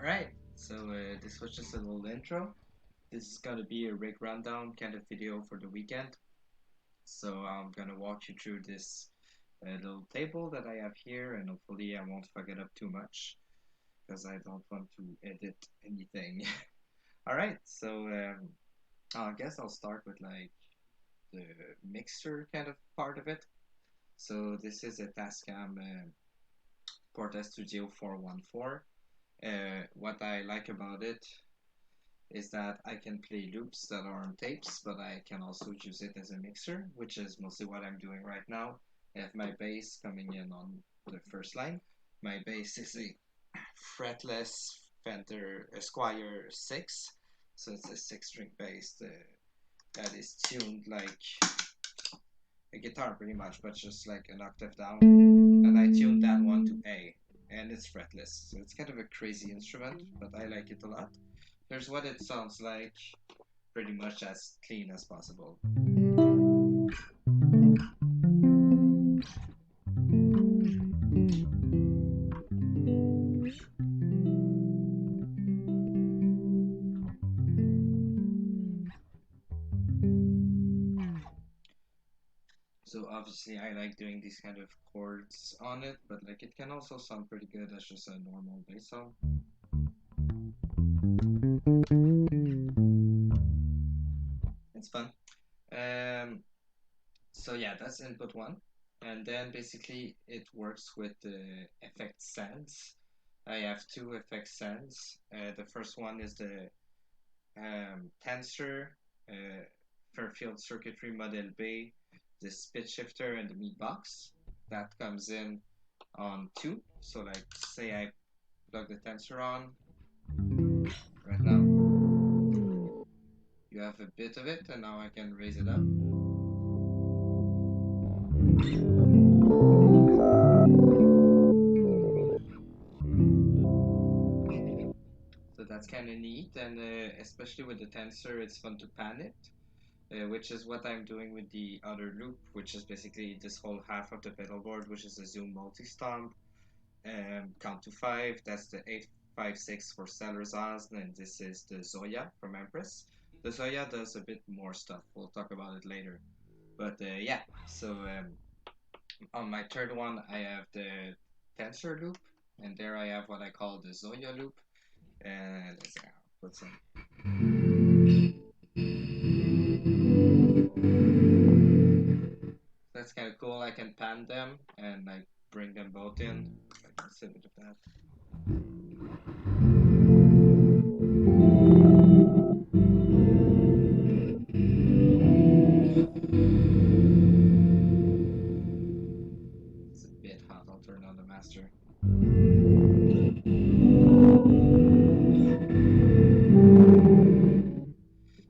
Alright, so this was just a little intro. This is gonna be a rig rundown kind of video for the weekend. So I'm gonna walk you through this little table that I have here, and hopefully I won't fuck it up too much because I don't want to edit anything. Alright, so I guess I'll start with like the mixer kind of part of it. So this is a Tascam Portastudio 414. What I like about it is that I can play loops that are on tapes, but I can also use it as a mixer, which is mostly what I'm doing right now. I have my bass coming in on the first line. My bass is a fretless Fender Esquire 6, so it's a 6-string bass that is tuned like a guitar pretty much, but just like an octave down. And I tuned that one to A, and it's fretless, so it's kind of a crazy instrument, but I like it a lot. Here's what it sounds like, pretty much as clean as possible. So obviously I like doing these kind of chords on it, but like it can also sound pretty good as just a normal bass sound. It's fun. So yeah, that's input one. And then basically it works with the effect sands. I have two effect sands. The first one is the tensor, Fairfield circuitry model B, the pitch shifter, and the meat box. That comes in on two. So like say I plug the tensor on right now. You have a bit of it, and now I can raise it up. So that's kind of neat, and especially with the tensor, it's fun to pan it, which is what I'm doing with the other loop, which is basically this whole half of the pedalboard, which is a zoom multi-stomp, count to 5, that's the 856 for Salarzan, and this is the Zoya from Empress. The Zoya does a bit more stuff, we'll talk about it later. But yeah, so on my third one, I have the tensor loop, and there I have what I call the Zoya loop. And let's see, I'll put some. That's kind of cool. I can pan them and like bring them both in. I can see a bit of that. It's a bit hot. I'll turn on the master.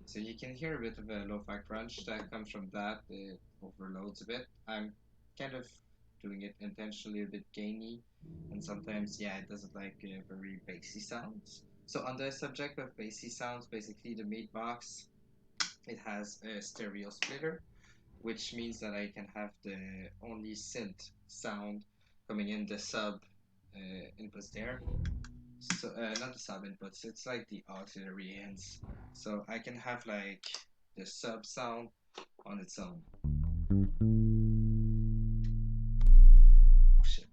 So you can hear a bit of a lo-fi crunch that comes from that. It overloads a bit. I'm kind of doing it intentionally a bit gainy, and sometimes yeah, it doesn't like very bassy sounds. So on the subject of bassy sounds, basically the meat box, it has a stereo splitter, which means that I can have the only synth sound coming in the sub inputs there. So not the sub inputs, it's like the auxiliary ends. So I can have like the sub sound on its own. Shit.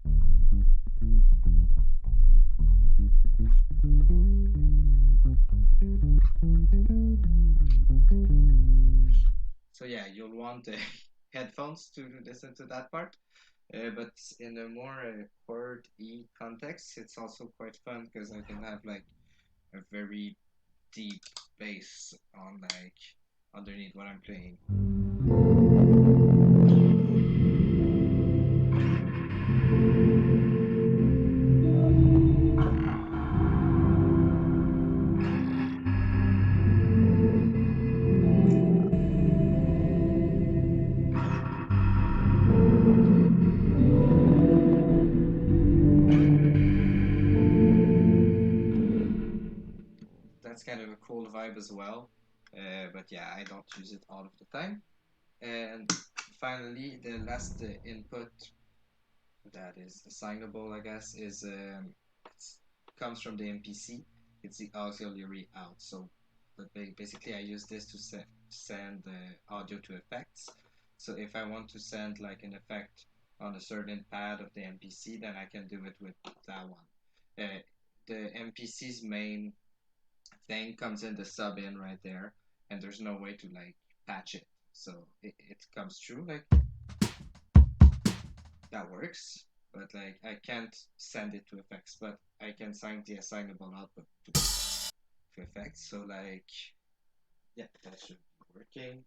So yeah, you'll want headphones to listen to that part. But in a more chord E context, it's also quite fun because I can have like a very deep bass on like underneath what I'm playing. That's kind of a cool vibe as well. But yeah, I don't use it all of the time. And finally, the last input that is assignable, I guess, is comes from the MPC. It's the auxiliary out. So basically, I use this to send audio to effects. So if I want to send like an effect on a certain pad of the MPC, then I can do it with that one. The MPC's main thing comes in the sub in right there, and there's no way to like patch it. So it comes through like that works, but like I can't send it to effects, but I can assign the assignable output to effects. So like, yeah, that should be working.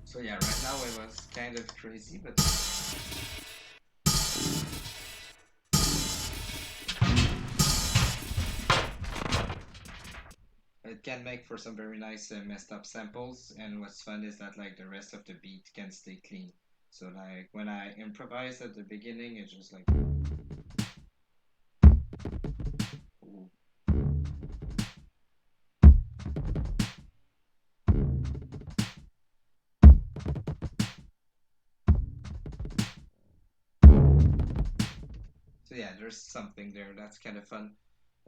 So yeah, right now it was kind of crazy, but it can make for some very nice messed up samples. And what's fun is that like the rest of the beat can stay clean. So like when I improvise at the beginning, it's just like, ooh. So yeah, there's something there. That's kind of fun.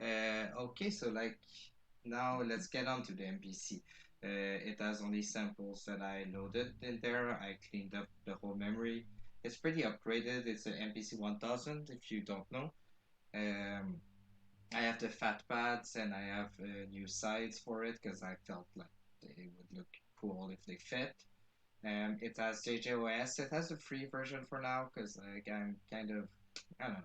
Okay, so like now let's get on to the MPC. It has only samples that I loaded in there. I cleaned up the whole memory. It's pretty upgraded. It's an MPC1000 if you don't know. Um, I have the fat pads and I have new sides for it because I felt like they would look cool if they fit. It has JJOS. It has a free version for now because like I'm kind of, I don't know.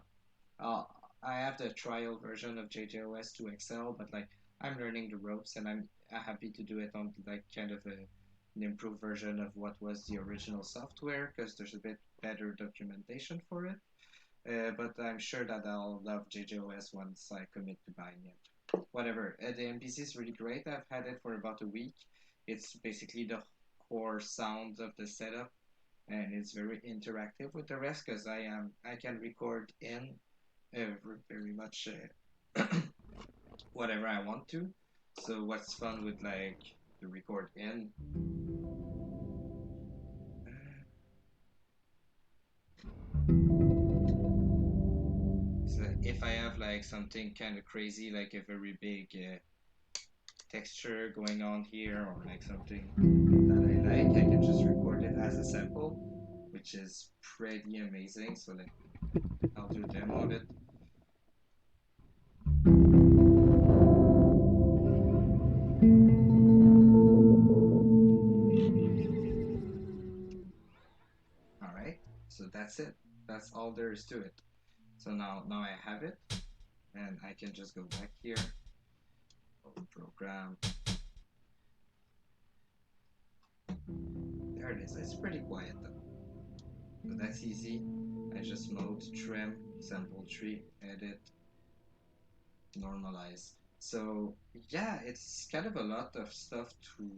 Uh, I have the trial version of JJOS 2 XL, but like I'm learning the ropes and I'm happy to do it on like kind of an improved version of what was the original software because there's a bit better documentation for it. But I'm sure that I'll love JJOS once I commit to buying it. Whatever. The MPC is really great. I've had it for about a week. It's basically the core sound of the setup, and it's very interactive with the rest because I can record in very much whatever I want to. So what's fun with like the record in? So if I have like something kind of crazy, like a very big texture going on here, or like something that I can just record it as a sample, which is pretty amazing. So like I'll do a demo of it. All right, so that's it. That's all there is to it. So now I have it, and I can just go back here, open program. There it is. It's pretty quiet though. So that's easy. I just mode, trim, sample tree, edit, normalize. So yeah, it's kind of a lot of stuff to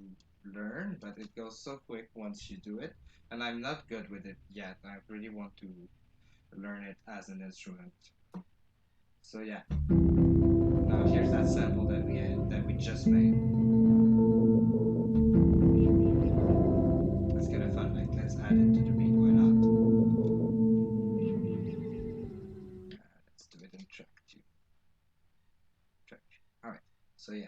learn, but it goes so quick once you do it. And I'm not good with it yet. I really want to learn it as an instrument. So yeah, now here's that sample that we just made. That's kind of fun. Like let's add it to the beat. Why not? Let's do it in track two. Track. All right. So yeah.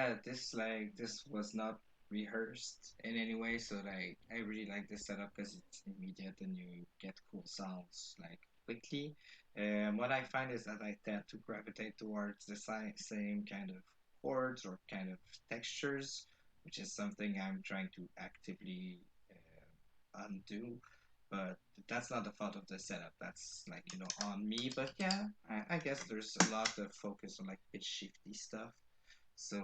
yeah, this was not rehearsed in any way, so like I really like this setup because it's immediate and you get cool sounds like quickly. What I find is that I tend to gravitate towards the same kind of chords or kind of textures, which is something I'm trying to actively undo. But that's not the fault of the setup. That's like, on me. But yeah, I guess there's a lot of focus on like pitch shifty stuff. So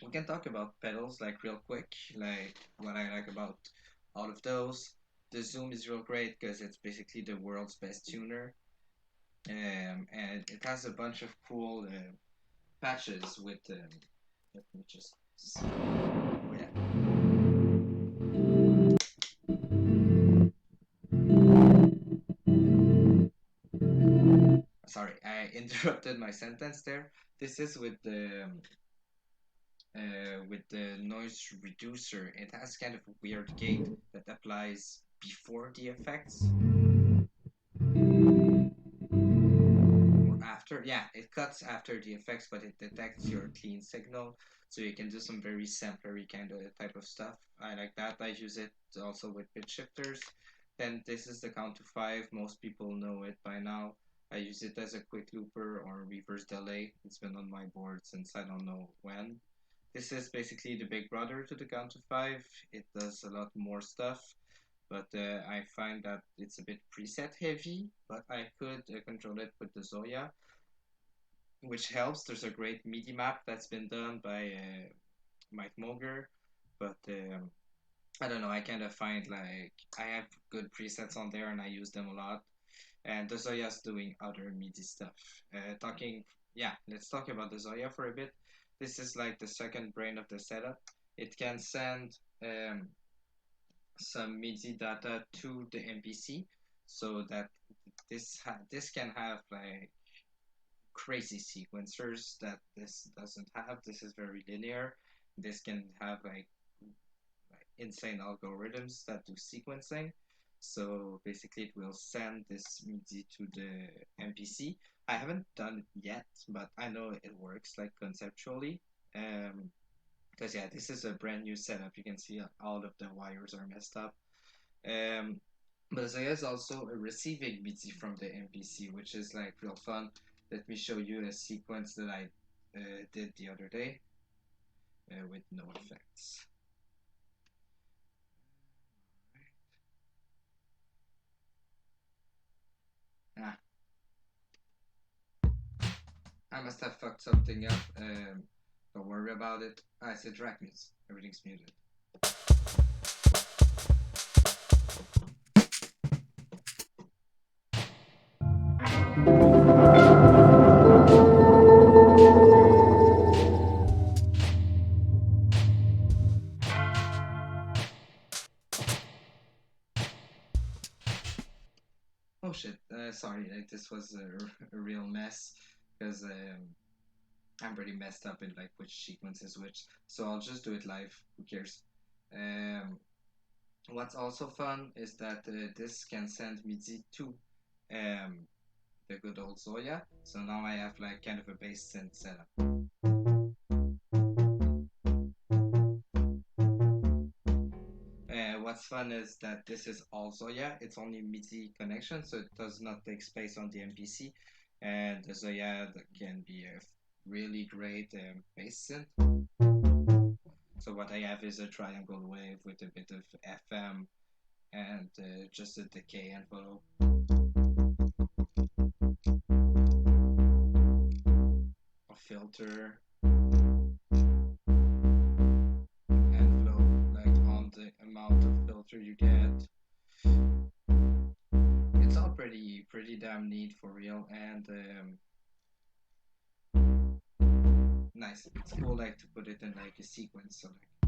we can talk about pedals like real quick, like what I like about all of those. The Zoom is real great because it's basically the world's best tuner, and it has a bunch of cool patches with. Let me just. Oh yeah. Sorry, I interrupted my sentence there. This is with the noise reducer. It has kind of a weird gate that applies before the effects or after. Yeah, it cuts after the effects, but it detects your clean signal, so you can do some very samplery kind of type of stuff. I like that. I use it also with pitch shifters. Then this is the count to five. Most people know it by now. I use it as a quick looper or reverse delay. It's been on my board since I don't know when. This is basically the big brother to the count to five. It does a lot more stuff, but I find that it's a bit preset heavy, but I could control it with the Zoya, which helps. There's a great MIDI map that's been done by Mike Moger, but I don't know, I kind of find like I have good presets on there and I use them a lot. And the Zoya's doing other MIDI stuff. Yeah, let's talk about the Zoya for a bit. This is like the second brain of the setup. It can send some MIDI data to the MPC, so that this can have like crazy sequencers that this doesn't have. This is very linear. This can have like insane algorithms that do sequencing. So basically, it will send this MIDI to the MPC. I haven't done it yet, but I know it works like conceptually. Because yeah, this is a brand new setup. You can see all of the wires are messed up. Um, but there is also a receiving MIDI from the MPC, which is like real fun. Let me show you a sequence that I did the other day with no effects. Ah, I must have fucked something up. Don't worry about it. I said track mute. Everything's muted. Oh shit, sorry, this was a real mess because I'm pretty messed up in like which sequence is which, so I'll just do it live. Who cares? Um, what's also fun is that this can send MIDI to um, the good old Zoya, so now I have like kind of a bass synth setup. What's fun is that this is also, yeah, it's only MIDI connection, so it does not take space on the MPC. And the Zoya can be a really great bass synth. So what I have is a triangle wave with a bit of FM and just a decay envelope. A filter. The amount of filter you get. It's all pretty damn neat for real, and nice. It's cool like to put it in like a sequence, so like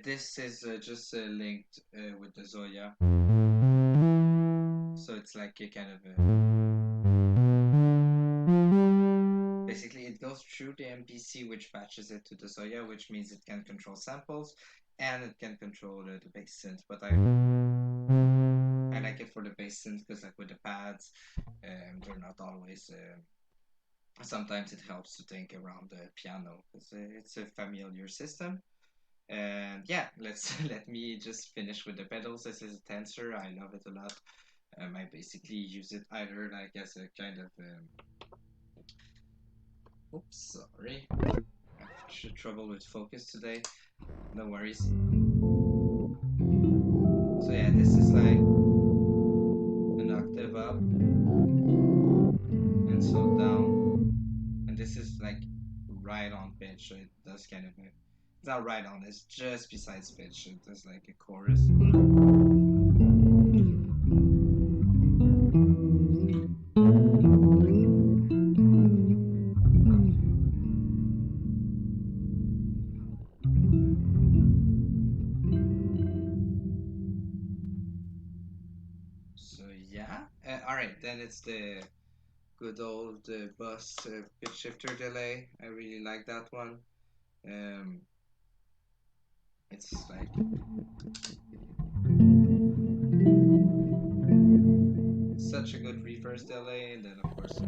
This is just linked with the Zoya, so it's like a kind of basically it goes through the MPC, which patches it to the Zoya, which means it can control samples and it can control the bass synth. But I like it for the bass synth because like with the pads, they're not always. Sometimes it helps to think around the piano because it's a familiar system. And yeah, let's let me just finish with the pedals. This is a tensor. I love it a lot. I basically use it either like as a kind of oops, sorry, I have trouble with focus today. No worries. So yeah, this is like an octave up and so down, and this is like right on pitch. So it does kind of it's not right on. It's just besides pitch. It does like a chorus. So yeah, all right. Then it's the good old bus pitch shifter delay. I really like that one. Um, it's like such a good reverse delay, and then of course.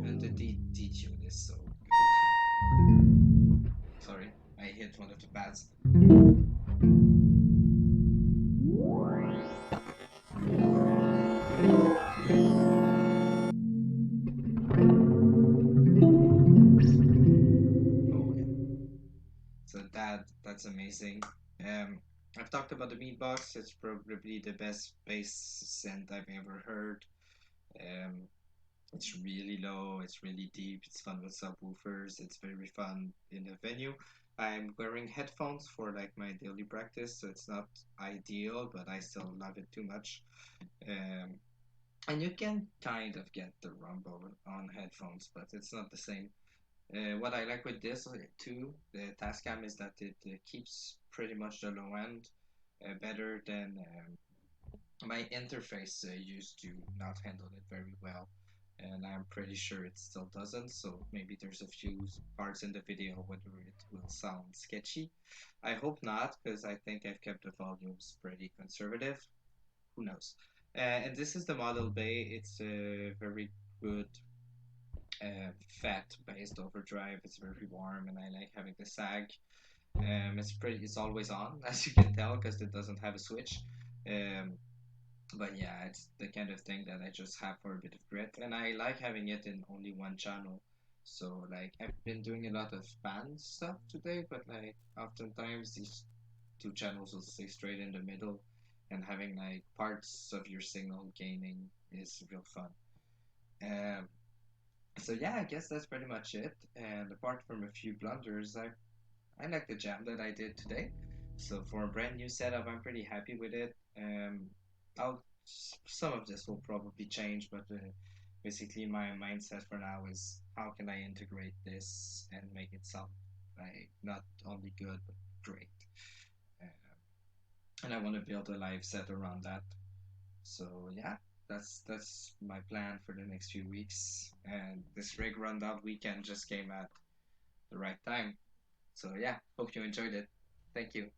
And the detune is so good. Sorry, I hit one of the pads. Oh yeah. So that's amazing. Um, I've talked about the meat box. It's probably the best bass synth I've ever heard. Um, it's really low. It's really deep. It's fun with subwoofers. It's very fun in a venue. I'm wearing headphones for like my daily practice, so it's not ideal, but I still love it too much. Um, and you can kind of get the rumble on headphones, but it's not the same. What I like with this too, the Tascam, is that it keeps pretty much the low end better than my interface used to not handle it very well, and I'm pretty sure it still doesn't. So maybe there's a few parts in the video whether it will sound sketchy. I hope not, because I think I've kept the volumes pretty conservative. Who knows? And this is the Model Bay. It's a very good fat based overdrive. It's very warm, and I like having the sag. It's always on, as you can tell, because it doesn't have a switch. Um, but yeah, it's the kind of thing that I just have for a bit of grit, and I like having it in only one channel. So like I've been doing a lot of band stuff today, but like oftentimes these two channels will stay straight in the middle, and having like parts of your signal gaining is real fun. Um, so yeah, I guess that's pretty much it. And apart from a few blunders, I like the jam that I did today. So for a brand new setup, I'm pretty happy with it. I'll some of this will probably change, but basically my mindset for now is how can I integrate this and make it sound like not only good but great. Uh, and I want to build a live set around that. So yeah, that's my plan for the next few weeks. And this rig rundown weekend just came at the right time. So yeah, hope you enjoyed it. Thank you.